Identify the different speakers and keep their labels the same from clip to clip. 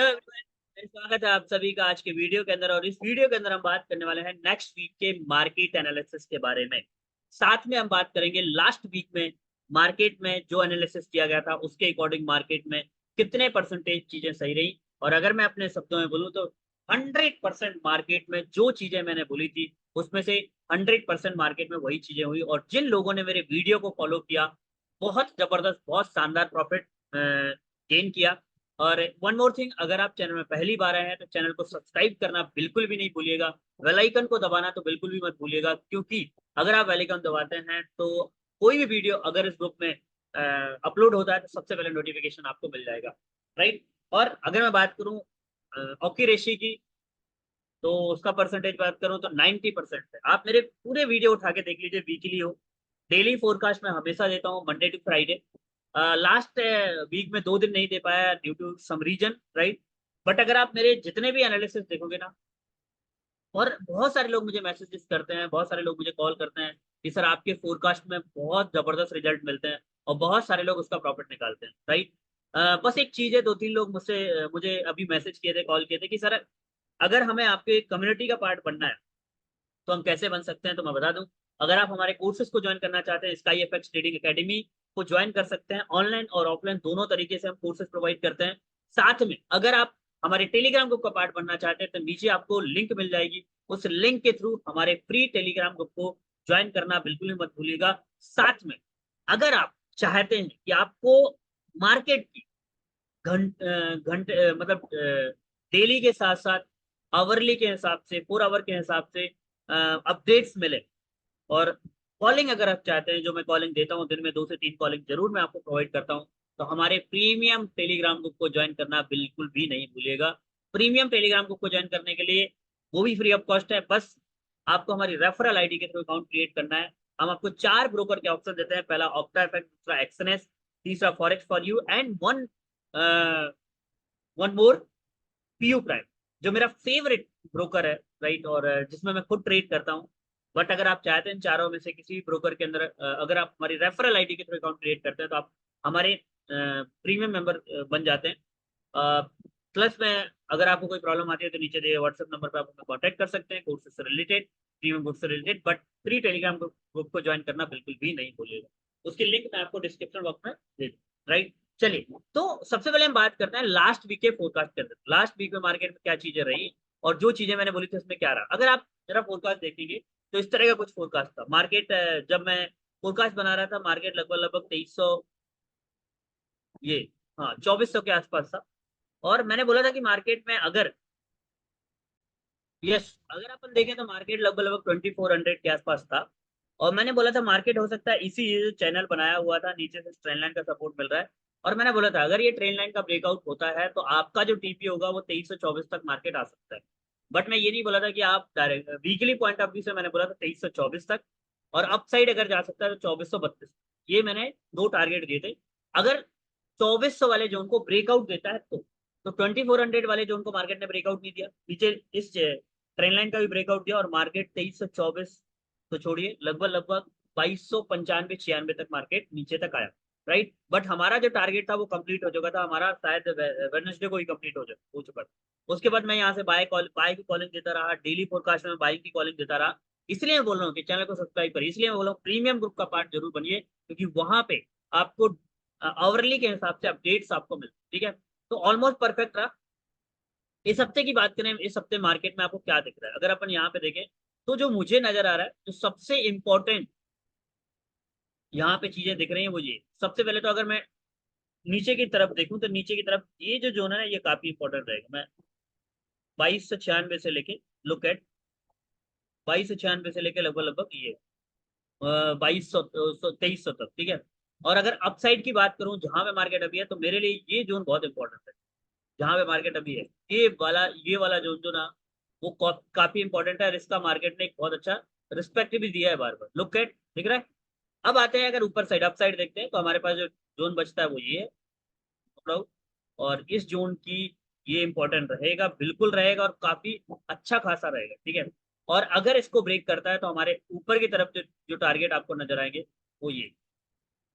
Speaker 1: Hello everyone, स्वागत है आप सभी का आज के वीडियो के अंदर। और इस वीडियो के अंदर हम बात करने वाले हैं नेक्स्ट वीक के मार्केट एनालिसिस के बारे में। साथ में हम बात करेंगे लास्ट वीक में मार्केट में जो एनालिसिस किया गया था उसके अकॉर्डिंग मार्केट में कितने परसेंटेज चीजें सही रही। और अगर मैं अपने शब्दों में बोलूँ तो 100% मार्केट में जो चीजें मैंने बोली थी उसमें से 100% मार्केट में वही चीजें हुई। और जिन लोगों ने मेरे वीडियो को फॉलो किया बहुत जबरदस्त, बहुत शानदार प्रॉफिट गेन किया। और वन मोर थिंग, अगर आप चैनल में पहली बार आए हैं तो चैनल को सब्सक्राइब करना बिल्कुल भी नहीं भूलिएगा। बेल आइकन को दबाना तो बिल्कुल भी मत भूलिएगा, क्योंकि अगर आप बेल आइकन दबाते हैं तो कोई भी वीडियो अगर इस ग्रुप में अपलोड होता है तो सबसे पहले नोटिफिकेशन आपको मिल जाएगा, राइट। और अगर मैं बात करूं ऑकी रेशी की, तो उसका परसेंटेज बात करूं तो 90% है। आप मेरे पूरे वीडियो उठा के देख लीजिए, वीकली हो डेली फोरकास्ट मैं हमेशा देता हूँ Monday to Friday. Last week में 2 दिन नहीं दे पाया due to some reason, right. But अगर आप मेरे जितने भी एनालिसिस देखोगे ना, और बहुत सारे लोग मुझे मैसेजेस करते हैं, बहुत सारे लोग मुझे कॉल करते हैं कि सर आपके फोरकास्ट में बहुत जबरदस्त रिजल्ट मिलते हैं, और बहुत सारे लोग उसका प्रॉफिट निकालते हैं, राइट। बस एक चीज है, 2-3 लोग मुझसे मुझे अभी मैसेज किए थे, कॉल किए थे कि सर अगर हमें आपके कम्युनिटी का पार्ट बनना है तो हम कैसे बन सकते हैं। तो मैं बता दूं, अगर आप हमारे कोर्सेज को ज्वाइन करना चाहते हैं, स्काई एफएक्स ट्रेडिंग एकेडमी को ज्वाइन कर सकते हैं। ऑनलाइन और ऑफलाइन दोनों तरीके से हम कोर्सेज प्रोवाइड करते हैं। साथ में अगर आप हमारे टेलीग्राम ग्रुप का पार्ट बनना चाहते हैं तो नीचे आपको लिंक मिल जाएगी, उस लिंक के थ्रू हमारे फ्री टेलीग्राम ग्रुप को ज्वाइन करना बिल्कुल भी मत भूलिएगा। साथ में अगर आप चाहते हैं कि आपको मार्केट की घंटे मतलब डेली के साथ साथ आवरली के हिसाब से, 4 आवर के हिसाब से अपडेट्स मिले, और कॉलिंग अगर आप चाहते हैं, जो मैं कॉलिंग देता हूँ दिन में 2 से 3 कॉलिंग जरूर मैं आपको प्रोवाइड करता हूँ, तो हमारे प्रीमियम टेलीग्राम ग्रुप को ज्वाइन करना बिल्कुल भी नहीं भूलिएगा। प्रीमियम टेलीग्राम ग्रुप को ज्वाइन करने के लिए वो भी फ्री ऑफ कॉस्ट है, बस आपको हमारी रेफरल आईडी के थ्रू अकाउंट क्रिएट करना है। हम आपको 4 ब्रोकर के ऑप्शन देते हैं, पहला ऑक्टा एफएक्स, दूसरा एक्सएनएस, तीसरा forex for you, and one more PU prime, जो मेरा फेवरेट ब्रोकर है, राइट। और जिसमें मैं खुद ट्रेड करता हूँ। बट अगर आप चाहते हैं चारों में से किसी भी ब्रोकर के अंदर अगर आप हमारी रेफरल आईडी के थ्रू अकाउंट क्रिएट करते हैं तो आप हमारे प्रीमियम मेंबर बन जाते हैं। प्लस में अगर आपको कोई प्रॉब्लम आती है तो नीचे दिए व्हाट्सएप नंबर पर आप हमें कॉन्टैक्ट कर सकते हैं कोर्स से रिलेटेड, प्रीमियम कोर्स से related. But free Telegram group को ज्वाइन करना बिल्कुल भी नहीं भूलिएगा। उसकी लिंक मैं आपको डिस्क्रिप्शन बॉक्स में दे दूँ, राइट। चलिए, तो सबसे पहले हम बात करते हैं लास्ट वीक के फोरकास्ट के अंदर, लास्ट वीक में मार्केट में क्या चीजें रही और जो चीजें मैंने बोली थी उसमें क्या रहा। अगर आप मेरा फोरकास्ट देखेंगे तो इस तरह का कुछ फोरकास्ट था। मार्केट जब मैं फोरकास्ट बना रहा था, मार्केट लगभग लगभग 2300, ये हाँ 2400 के आसपास था। और मैंने बोला था कि मार्केट में अगर, यस, अगर अपन देखें तो मार्केट लगभग लगभग 2400 के आसपास था। और मैंने बोला था मार्केट हो सकता है इसी, ये जो चैनल बनाया हुआ था नीचे से ट्रेंड लाइन का सपोर्ट मिल रहा है, और मैंने बोला था अगर ये ट्रेंड लाइन का ब्रेकआउट होता है तो आपका जो टीपी होगा वो 2324 तक मार्केट आ सकता है। बट मैं ये नहीं बोला था कि आप direct weekly point of view से, मैंने बोला था 2324 तक, और अपसाइड अगर जा सकता है तो 2432। ये मैंने 2 टारगेट दिए थे। अगर 2400 वाले जोन को ब्रेकआउट देता है तो 2400 वाले जोन को मार्केट ने ब्रेकआउट नहीं दिया, नीचे इस ट्रेंड लाइन का भी ब्रेकआउट दिया, और मार्केट 2324 तो छोड़िए, लगभग लगभग 2295-96 तक मार्केट नीचे तक आया, राइट। बट हमारा जो टारगेट था वो कंप्लीट हो चुका था, हमारा शायद वेडनेसडे को ही कंप्लीट हो चुका था। उसके बाद मैं यहाँ से बाय की कॉलिंग देता रहा, डेली फोरकास्ट में बाइंग की कॉलिंग देता रहा। इसलिए मैं बोल रहा हूँ कि चैनल को सब्सक्राइब करिए, इसलिए मैं बोल रहा हूँ प्रीमियम ग्रुप का पार्ट जरूर बनिए, क्योंकि वहां पे आपको आवरली के हिसाब से अपडेट्स आपको मिलते, ठीक है। तो ऑलमोस्ट परफेक्ट रहा। इस हफ्ते की बात करें, इस हफ्ते मार्केट में आपको क्या दिख रहा है, अगर अपन यहाँ पे देखें तो जो मुझे नजर आ रहा है, जो सबसे इंपॉर्टेंट यहाँ पे चीजें दिख रही हैं वो ये। सबसे पहले तो अगर मैं नीचे की तरफ देखूं तो नीचे की तरफ ये जो जोन है ना, ये काफी इंपॉर्टेंट रहेगा। मैं 2296 से लेके, लुक एट, 2296 से लेके लगभग लगभग ये 2300 तक, ठीक है। और अगर अपसाइड की बात करूं जहां पे मार्केट अभी है, तो मेरे लिए ये जोन बहुत इंपॉर्टेंट है। जहां पे मार्केट अभी है, ये वाला जोन जो ना, वो काफी इंपॉर्टेंट है, और इसका मार्केट ने एक बहुत अच्छा रिस्पेक्ट भी दिया है बार बार, लुक एट, दिख रहा है। अब आते हैं, अगर ऊपर साइड अप साइड देखते हैं तो हमारे पास जो जोन बचता है वो ये है, मतलब, और इस जोन की ये इंपॉर्टेंट रहेगा, बिल्कुल रहेगा, और काफी अच्छा खासा रहेगा, ठीक है। और अगर इसको ब्रेक करता है तो हमारे ऊपर की तरफ जो टारगेट आपको नजर आएंगे वो ये,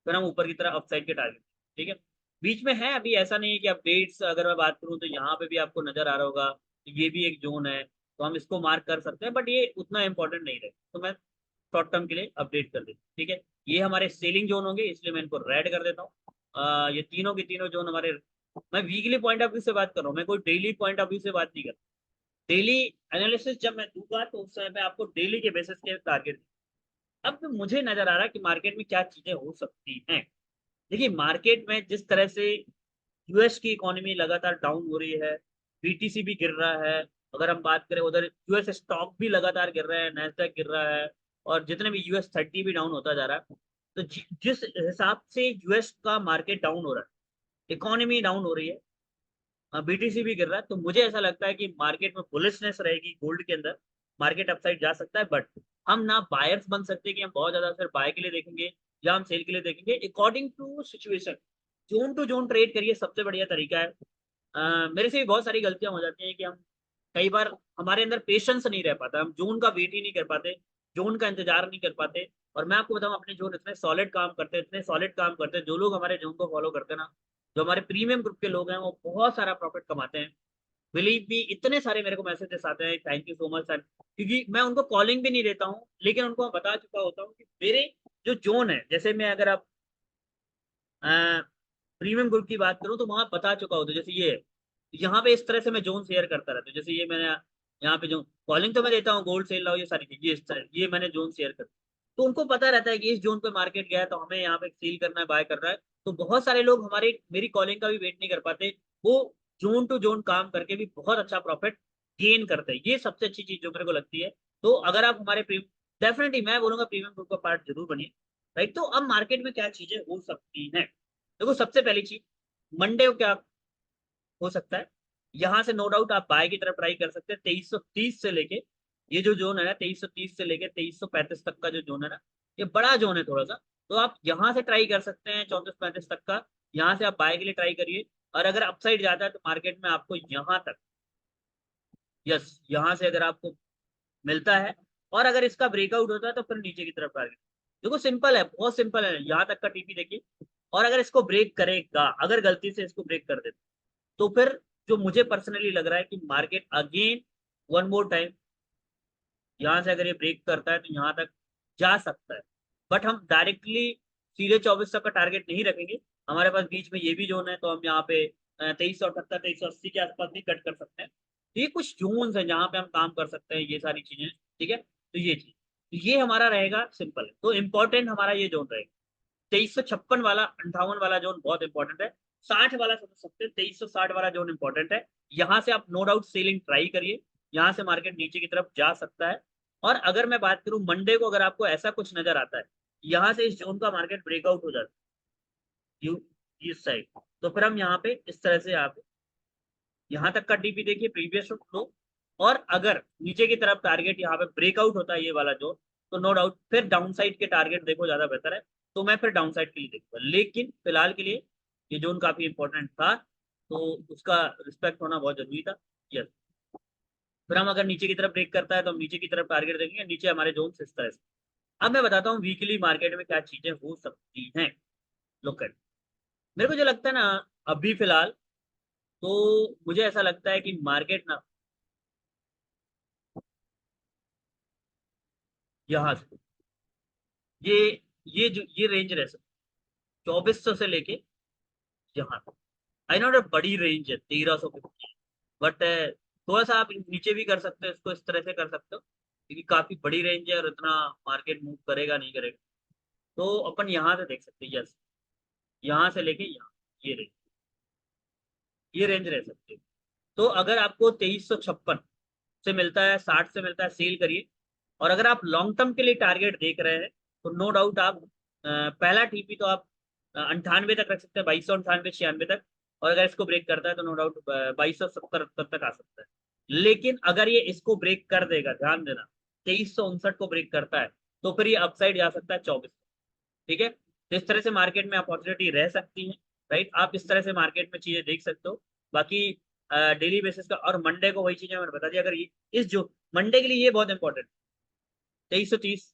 Speaker 1: फिर हम ऊपर की तरफ अपसाइड के टारगेट, ठीक है। बीच में है अभी, ऐसा नहीं है कि अपडेट्स अगर मैं बात करूँ तो यहाँ पे भी आपको नजर आ रहा होगा, तो ये भी एक जोन है, तो हम इसको मार्क कर सकते हैं, बट ये उतना इंपॉर्टेंट नहीं रहे, तो मैं शॉर्ट टर्म के लिए अपडेट कर देता हूँ। ठीक है, ये हमारे सेलिंग जोन होंगे, इसलिए मैं इनको रेड कर देता हूँ। ये तीनों के तीनों जोन हमारे, मैं वीकली पॉइंट ऑफ व्यू से बात कर रहा हूँ, मैं कोई डेली पॉइंट ऑफ व्यू से बात नहीं कर रहा। डेली एनालिसिस जब मैं दूंगा तो उस समय पे आपको डेली के बेसिस के टारगेट। अब मुझे नजर आ रहा है कि मार्केट में क्या चीजें हो सकती हैं। देखिए, मार्केट में जिस तरह से यूएस की इकोनॉमी लगातार डाउन हो रही है, बीटीसी भी गिर रहा है, अगर हम बात करें उधर यूएस स्टॉक भी लगातार गिर रहा है, नैस्डैक गिर रहा है, और जितने भी यूएस 30 भी डाउन होता जा रहा है, तो जिस हिसाब से यूएस का मार्केट डाउन हो रहा है, इकोनॉमी डाउन हो रही है, बीटीसी भी गिर रहा है, तो मुझे ऐसा लगता है कि मार्केट में बुलिशनेस रहेगी गोल्ड के अंदर, मार्केट अपसाइड जा सकता है, बट हम ना बायर्स बन सकते कि हम बहुत ज्यादा सिर्फ बाय के लिए देखेंगे या हम सेल के लिए देखेंगे, according to situation. Zone to zone trade करिए, सबसे बढ़िया तरीका है। मेरे से भी बहुत सारी गलतियां हो जाती हैं कि हम कई बार हमारे अंदर पेशेंस नहीं रह पाता, हम जोन का वेट ही नहीं कर पाते, जोन का इंतजार नहीं कर पाते। और मैं आपको बताऊं, अपने जोन इतने सॉलिड काम करते हैं, इतने सॉलिड काम करते हैं, जो लोग हमारे जोन को फॉलो करते हैं ना, जो हमारे प्रीमियम ग्रुप के लोग हैं, वो बहुत सारा प्रॉफिट कमाते हैं। बिलीव भी, इतने सारे मेरे को मैसेजेस आते हैं, thank you so much sir, क्योंकि मैं उनको कॉलिंग भी नहीं देता हूँ, लेकिन उनको बता चुका होता हूँ कि मेरे जो जोन है, जैसे मैं अगर आप प्रीमियम ग्रुप की बात करूं तो वहां बता चुका होता, जैसे ये यहाँ पे इस तरह से मैं जोन शेयर करता रहता हूँ, जैसे ये मैंने यहाँ पे जो कॉलिंग तो मैं देता हूँ, गोल्ड सेल लाओ, ये सारी चीजें इस तरह, ये मैंने जोन शेयर कर, तो उनको पता रहता है कि इस जोन पे मार्केट गया है तो हमें यहाँ पे सेल करना है, बाय करना है। तो बहुत सारे लोग हमारे मेरी कॉलिंग का भी वेट नहीं कर पाते, वो जोन टू जोन काम करके भी बहुत अच्छा प्रॉफिट गेन करते हैं, ये सबसे अच्छी चीज जो मेरे को लगती है। तो अगर आप हमारे डेफिनेटली मैं बोलूंगा प्रीमियम ग्रुप का पार्ट जरूर बनिए। राइट, तो अब मार्केट में क्या चीजें हो सकती हैं। देखो, सबसे पहली चीज, मंडे को क्या हो सकता है, यहां से नो डाउट आप बाय की तरफ ट्राई कर सकते हैं 2330 से लेके, ये जो जोन है ना 2330 से लेके 2335 तक का जो जोन है ना, ये बड़ा जोन है थोड़ा सा, तो आप यहां से ट्राई कर सकते हैं 3435 तक का, यहां से आप बाय के लिए ट्राई करिए। और अगर अपसाइड जाता है तो मार्केट में आपको यहां तक, यस, यहां से अगर आपको मिलता है, और अगर इसका ब्रेकआउट होता है तो फिर नीचे की तरफ टारगेट। देखो, सिंपल है, बहुत सिंपल है, यहाँ तक का टीपी देखिए, और अगर इसको ब्रेक करेगा, अगर गलती से इसको ब्रेक कर देता, तो फिर जो मुझे पर्सनली लग रहा है कि market again one more time यहाँ से अगर ये ब्रेक करता है तो यहाँ तक जा सकता है, बट हम डायरेक्टली सीधे 24 तक का टारगेट नहीं रखेंगे, हमारे पास बीच में ये भी जोन है, तो हम यहाँ पे 2378 2380 के आसपास भी कट कर सकते हैं। तो ये कुछ जोन्स है जहाँ पे हम काम कर सकते हैं, ये सारी चीजें, ठीक है, तो ये चीज, तो ये हमारा रहेगा सिंपल, तो इंपॉर्टेंट हमारा ये जोन रहेगा 2356 वाला, 58 वाला जोन बहुत इंपॉर्टेंट है, 60 वाला समझ सकते हैं, 2360 वाला जोन इंपॉर्टेंट है। यहाँ से आप नो डाउट सेलिंग ट्राई करिए, यहाँ से मार्केट नीचे की तरफ जा सकता है। और अगर मैं बात करूं मंडे को, अगर आपको ऐसा कुछ नजर आता है, यहाँ से इस जोन का मार्केट ब्रेकआउट हो जाता है यू इस साइड, तो फिर हम यहाँ पे इस तरह से आप यहाँ तक का डीपी देखिए, प्रीवियस लो, और अगर नीचे की तरफ टारगेट यहाँ पे ब्रेकआउट होता है ये वाला जोन, तो नो डाउट फिर डाउन साइड के टारगेट देखो, ज्यादा बेहतर है, तो मैं फिर डाउन साइड के लिए देखूंगा, लेकिन फिलहाल के लिए ये जोन काफी इंपॉर्टेंट था, तो उसका रिस्पेक्ट होना बहुत जरूरी था। यस, फिर हम अगर नीचे की तरफ ब्रेक करता है तो हम नीचे की तरफ टारगेट देखेंगे, नीचे हमारे जोन इस तरह से। अब मैं बताता हूँ वीकली मार्केट में क्या चीजें हो सकती हैं। लुक एट, मेरे को जो लगता है ना, अभी फिलहाल तो मुझे ऐसा लगता है कि मार्केट ना यहाँ से, ये जो ये रेंज रह सकती 2400 से लेके यहाँ तक, आई नो बड़ी रेंज है 1350, बट थोड़ा सा आप नीचे भी कर सकते हो, इसको इस तरह से कर सकते हो, क्योंकि काफी बड़ी रेंज है और इतना मार्केट मूव करेगा नहीं करेगा, तो अपन यहाँ से देख सकते हैं, यस, यहाँ से लेके यहाँ, ये रेंज, ये रेंज रह सकती है। तो अगर आपको 2356 से मिलता है, 60 से मिलता है, सेल करिए। और अगर आप लॉन्ग टर्म के लिए टारगेट देख रहे हैं, तो नो डाउट आप पहला टीपी तो आप 98 तक रख सकते हैं, 2298 96 तक, और अगर इसको ब्रेक करता है तो नो डाउट 2270 तक आ सकता है। लेकिन अगर ये इसको ब्रेक कर देगा, ध्यान देना, 2359 को ब्रेक करता है, तो फिर ये अपसाइड जा सकता है 24। ठीक है, तो इस तरह से मार्केट में अपॉर्चुनिटी रह सकती है। राइट, आप इस तरह से मार्केट में चीजें देख सकते हो। बाकी डेली बेसिस का, और मंडे को वही चीजें मैंने बता दी, अगर ये इस जो मंडे के लिए ये बहुत इंपॉर्टेंट, 2330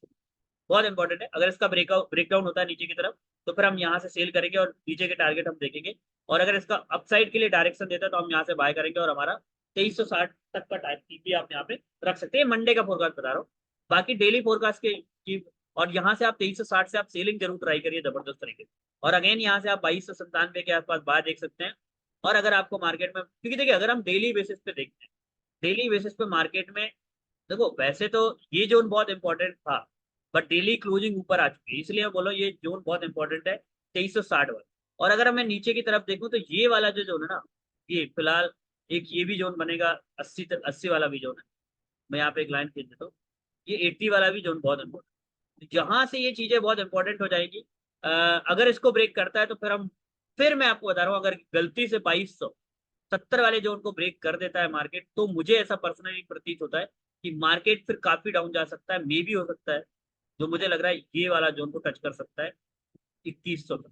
Speaker 1: बहुत इंपॉर्टेंट है, अगर इसका ब्रेकआउट ब्रेकडाउन होता है नीचे की तरफ, तो फिर हम यहाँ से सेल करेंगे और नीचे के टारगेट हम देखेंगे। और अगर इसका अपसाइड के लिए डायरेक्शन देता है तो हम यहाँ से बाय करेंगे और हमारा 2360 तक का टाइम भी आप यहाँ पे रख सकते हैं। मंडे का फोरकास्ट बता रहा हूँ, बाकी डेली फोरकास्ट की और यहाँ से आप 2360 से आप सेलिंग जरूर ट्राई करिए जबरदस्त तरीके से। और अगेन यहाँ से आप 2297 के आसपास बाय देख सकते हैं। और अगर आपको मार्केट में, क्योंकि देखिए अगर हम डेली बेसिस पे देखते हैं, डेली बेसिस पे मार्केट में देखो वैसे तो ये जोन बहुत इंपॉर्टेंट था, बट डेली क्लोजिंग ऊपर आ चुकी है, इसलिए मैं बोला ये जोन बहुत इंपॉर्टेंट है 2360 वाला। और अगर मैं नीचे की तरफ देखूं तो ये वाला जो जोन है ना, ये फिलहाल एक ये भी जोन बनेगा 80 वाला भी जोन है। मैं यहाँ पे एक लाइन खींच देता हूँ, ये 80 वाला भी जोन बहुत इंपॉर्टेंट, जहां से ये चीजें बहुत इंपॉर्टेंट हो जाएगी। अगर इसको ब्रेक करता है तो फिर मैं आपको बता रहा हूँ, अगर गलती से 2270 वाले जोन को ब्रेक कर देता है मार्केट, तो मुझे ऐसा पर्सनली प्रतीत होता है कि मार्केट फिर काफी डाउन जा सकता है। मे भी हो सकता है, जो मुझे लग रहा है ये वाला जोन को टच कर सकता है 2100 तक,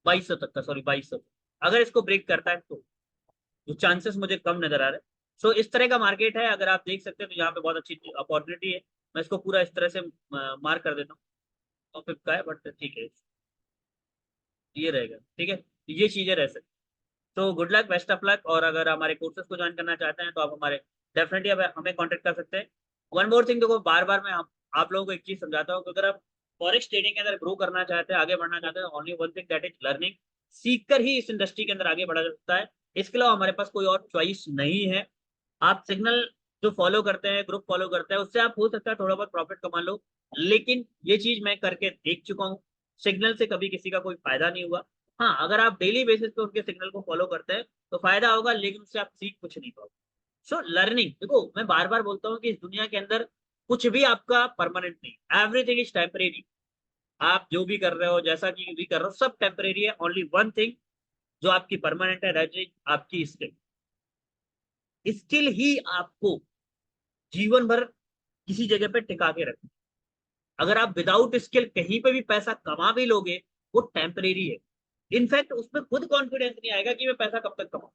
Speaker 1: 2200 तक का, सॉरी 2200 तक। अगर इसको ब्रेक करता है तो जो चांसेस मुझे कम नजर आ रहे हैं। सो इस तरह का मार्केट है, अगर आप देख सकते हैं तो यहाँ पे बहुत अच्छी अपॉर्चुनिटी है। मैं इसको पूरा इस तरह से मार्क कर देता हूँ, तो 5 का है बट ठीक है, ये रहेगा ठीक है, ये चीजें रह सकती। तो good luck, best of luck. और अगर हमारे कोर्सेज को ज्वाइन करना चाहते हैं तो आप हमारे डेफिनेटली हमें कांटेक्ट कर सकते हैं। वन मोर थिंग, देखो बार बार मैं आप लोगों को एक चीज समझाता हूँ कि अगर आप फॉरेक्स ट्रेडिंग के अंदर ग्रो करना चाहते हैं, आगे बढ़ना चाहते हैं, only one thing that is learning. सीख कर ही इस इंडस्ट्री के अंदर आगे बढ़ा जा सकता है, इसके अलावा हमारे पास कोई और चॉइस नहीं है। आप सिग्नल जो फॉलो करते हैं, ग्रुप फॉलो करते हैं, उससे आप हो सकता है थोड़ा बहुत प्रॉफिट कमा लो, लेकिन ये चीज मैं करके देख चुका हूँ, सिग्नल से कभी किसी का कोई फायदा नहीं हुआ। हाँ, अगर आप डेली बेसिस पे उनके सिग्नल को फॉलो करते हैं तो फायदा होगा, लेकिन उससे आप सीख कुछ नहीं पाओगे। सो लर्निंग, देखो मैं बार बार बोलता हूँ कि इस दुनिया के अंदर कुछ भी आपका परमानेंट नहीं, एवरीथिंग इज टेम्परेरी। आप जो भी कर रहे हो, जैसा कि भी कर रहे हो, सब टेम्परेरी है। ओनली वन थिंग जो आपकी परमानेंट है, दैट इज आपकी स्किल। स्किल ही आपको जीवन भर किसी जगह पे टिका के रखे। अगर आप विदाउट स्किल कहीं पे भी पैसा कमा भी लोगे, वो टेम्परेरी है। इनफैक्ट उसमें खुद कॉन्फिडेंस नहीं आएगा कि मैं पैसा कब तक कमाऊं।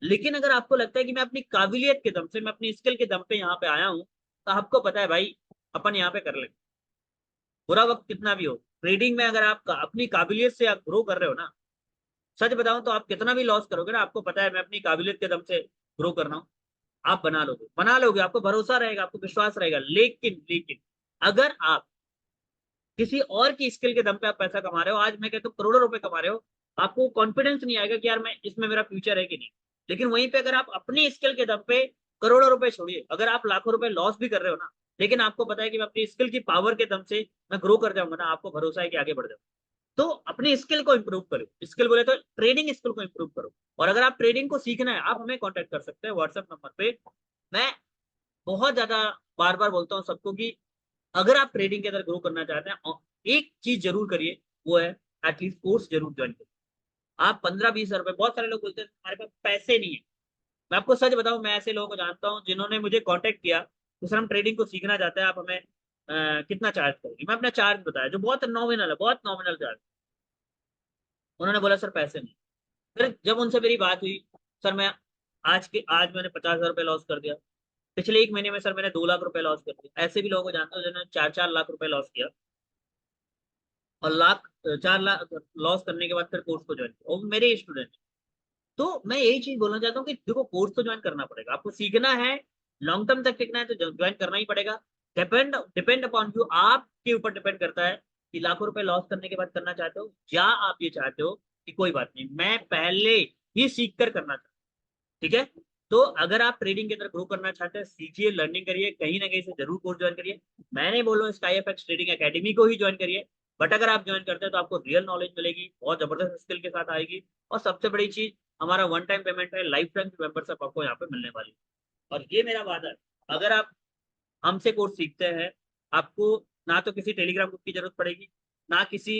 Speaker 1: लेकिन अगर आपको लगता है कि मैं अपनी काबिलियत के दम से, मैं अपनी स्किल के दम पे यहाँ पे आया हूं, तो आपको पता है भाई अपन यहाँ पे कर लेंगे, बुरा वक्त कितना भी हो। ट्रेडिंग में अगर आप अपनी काबिलियत से आप ग्रो कर रहे हो ना, सच बताऊं तो आप कितना भी लॉस करोगे ना, आपको पता है मैं अपनी काबिलियत के दम से ग्रो कर रहा हूँ, आप बना लोगे, आपको भरोसा रहेगा, आपको विश्वास रहेगा। लेकिन लेकिन अगर आप किसी और की स्किल के दम पे आप पैसा कमा रहे हो, आज मैं कहता हूँ करोड़ों रुपए कमा रहे हो, आपको कॉन्फिडेंस नहीं आएगा कि यार मैं इसमें मेरा फ्यूचर है कि नहीं। लेकिन वहीं पे अगर आप अपनी स्किल के दम पे करोड़ों रुपए छोड़िए, अगर आप लाखों रुपए लॉस भी कर रहे हो ना, लेकिन आपको पता है कि मैं अपनी स्किल की पावर के दम से मैं ग्रो कर जाऊंगा ना, आपको भरोसा है कि आगे बढ़ जाऊंगा। तो अपनी स्किल को इंप्रूव करो, स्किल बोले तो ट्रेडिंग स्किल को इंप्रूव करो। और अगर आप ट्रेडिंग को सीखना है, आप हमें कांटेक्ट कर सकते हैं व्हाट्सएप नंबर पे। मैं बहुत ज्यादा बार बार बोलता हूँ सबको कि अगर आप ट्रेडिंग के अंदर ग्रो करना चाहते हैं, एक चीज जरूर करिए, वो है एटलीस्ट कोर्स जरूर ज्वाइन करिए। आप 15-20 हजार रुपए, बहुत सारे लोग बोलते हैं हमारे पास पैसे नहीं है। मैं आपको सच बताऊं, मैं ऐसे लोगों को जानता हूं जिन्होंने मुझे कांटेक्ट किया कि सर हम ट्रेडिंग को सीखना चाहते हैं, आप हमें कितना चार्ज करेंगे। मैं अपना चार्ज बताया जो बहुत नॉमिनल है, बहुत नॉमिनल चार्ज। उन्होंने बोला सर पैसे नहीं। फिर जब उनसे मेरी बात हुई, सर मैं आज मैंने 50 हजार रुपये लॉस कर दिया, पिछले एक महीने में सर मैंने 2 लाख रुपए लॉस कर दिया। ऐसे भी लोगों को जानता हूँ जिन्होंने 4-4 लाख रुपए लॉस किया, और 4 लाख लॉस करने के बाद फिर कोर्स को ज्वाइन किया, और मेरे स्टूडेंट। तो मैं यही चीज बोलना चाहता हूँ कि देखो कोर्स तो ज्वाइन करना पड़ेगा, आपको सीखना है, लॉन्ग टर्म तक सीखना है तो ज्वाइन करना ही पड़ेगा। डिपेंड अपॉन यू, आपके ऊपर डिपेंड करता है कि लाखों रुपए लॉस करने के बाद करना चाहते हो, या आप ये चाहते हो कि कोई बात नहीं मैं पहले ही सीख कर करना चाहता हूं। ठीक है, तो अगर आप ट्रेडिंग के अंदर ग्रो करना चाहते हैं, सीखिए, लर्निंग करिए, कहीं ना कहीं से जरूर कोर्स ज्वाइन करिए। मैं नहीं बोल रहा हूँ स्काई एफएक्स ट्रेडिंग एकेडमी को ही ज्वाइन करिए, बट अगर आप ज्वाइन करते हैं तो आपको रियल नॉलेज मिलेगी, बहुत जबरदस्त स्किल के साथ आएगी। और सबसे बड़ी चीज, हमारा वन टाइम पेमेंट है, लाइफ टाइम की मेंबरशिप आपको यहाँ पे मिलने वाली है। और ये मेरा वादा है, अगर आप हमसे कोर्स सीखते हैं, आपको ना तो किसी टेलीग्राम ग्रुप की जरूरत पड़ेगी, ना किसी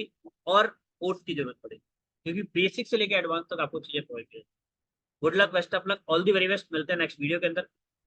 Speaker 1: और कोर्स की जरूरत पड़ेगी, क्योंकि बेसिक से लेकर एडवांस तक आपको चीजें provide. Good luck, best of luck, all the very best. मिलते हैं नेक्स्ट वीडियो के अंदर।